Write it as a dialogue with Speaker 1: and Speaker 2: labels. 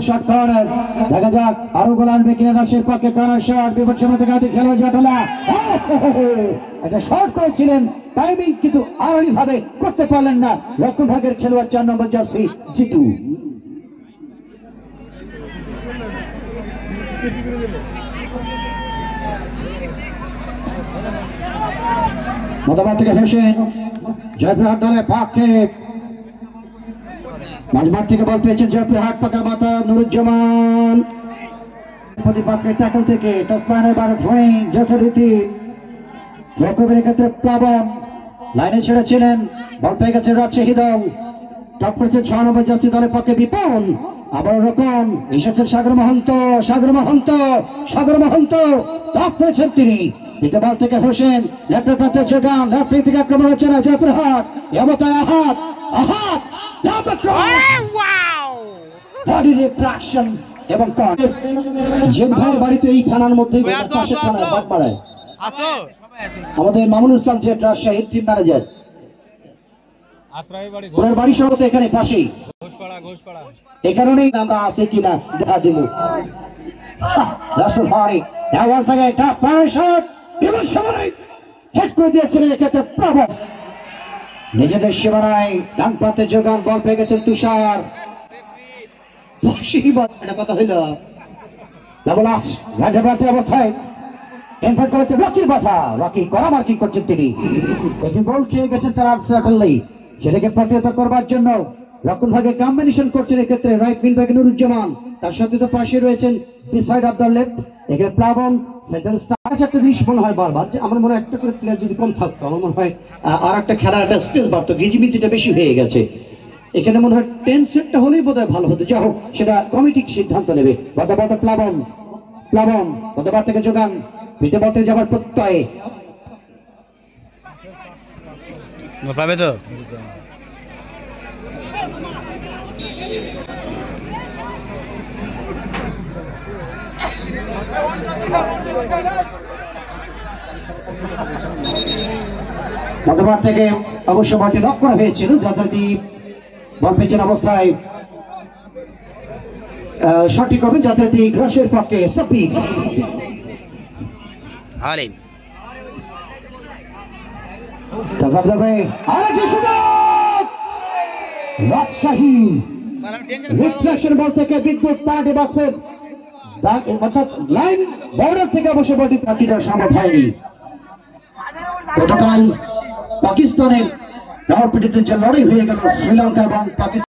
Speaker 1: Shot corner দেখা যাক আরো গোল আনবে কিনা রাশির পক্ষে কর্নার শট বিপদ সময় থেকে আদি খেলোয়াড় জটলা একটা শট করেছিলেন টাইমিং কিন্তু আড়াআড়ি ভাবে করতে পারলেন না রক্ষণ ভাগের খেলোয়াড় 4 নম্বর জার্সি জিতু। মধ্যমাঠ থেকে হোসেন জয়পুরহাট দলের পক্ষে মাঝমাঠ থেকে বল পেয়েছেন জয়পুরহাট পাকা মাথা নুরুজ্জামান প্রতিপক্ষের ট্যাকল থেকে টাচলাইনে বার থ্রোয়িং যথারীতি রক্ষকের ক্ষেত্রে প্লাবন লাইনে ছেড়েছিলেন বল পেয়ে গেছে রাজশাহী দল টপ করেছে 6 নম্বর জার্সি দলের পক্ষে বিপন আবার রকম এসেছেন সাগর মহন্ত টপ করেছেন তিনি দ্বিতীয় বল থেকে হোসেন লেফটের প্রান্তে যোগান লেফট থেকে আক্রমণ হচ্ছে না জয়পুরহাট এমতায় আহাত বডি রিফ্রাকশন এবং জেন ভাইয়ের বাড়িতে এই থানার মধ্যে পাশের থানায় বাগমারায় আমাদের মামুনুল ইসলাম জেট রাজশাহীর টিম ম্যানেজার ওনার বাড়ি সহ এখানে পাশেই এই কারণেই আমরা আছে কিনা দেখা দিল নিজেদের সীমানায় ডান প্রান্তে যোগান বল পেয়ে গেছেন তুষার কথা হইল অবস্থায় রকির বাধা রকি করা মার্কিং করছেন তিনি একটি বল খেয়ে গেছেন তারা সেটাকে প্রতিহত করবার জন্য রক্ষণ ভাগে কম্বিনেশন করছেন এক্ষেত্রে রাইট উইং ব্যাক নুরুজ্জামান তার সাথে তো পাশে রয়েছেন বিসাইড অফ দ্য লেফট এখানে প্লাবন সেন্ট্রাল স্টার একটা জিনিস মনে হয় বারবার যে আমার মনে হয় একটা করে প্লেয়ার যদি কম থাকতো আমার মনে হয় আর একটা খেলার একটা স্পেস বাড়তো গিজিবিজিটা বেশি হয়ে গেছে এখানে মনে হয় 10 সেটটা হলেই বোধহয় ভালো হতো যাই হোক সেটা কমিটি সিদ্ধান্ত নেবে প্লাবন বদবার থেকে যোগান পিঠে বলতে যাবার প্রত্যয়
Speaker 2: পাবে তো
Speaker 1: মধ্যমাঠ থেকে অবশ্য বলটি লক করা হয়েছিল যথারীতি বল পেছন অবস্থায় সঠিক হবে যথারীতি গ্রাসের পক্ষে সাব্বির
Speaker 2: আলিম
Speaker 1: রাজশাহী রিফ্লেকশন বল থেকে বিদ্যুৎ পার্টি বক্সের অর্থাৎ লাইন বর্ডার থেকে অবশ্য বলটি পাখি দেওয়া সম্ভব হয়নি গতকাল পাকিস্তানের রাওয়ালপিন্ডিতে যে লড়াই হয়ে গেল শ্রীলঙ্কা এবং পাকিস্তান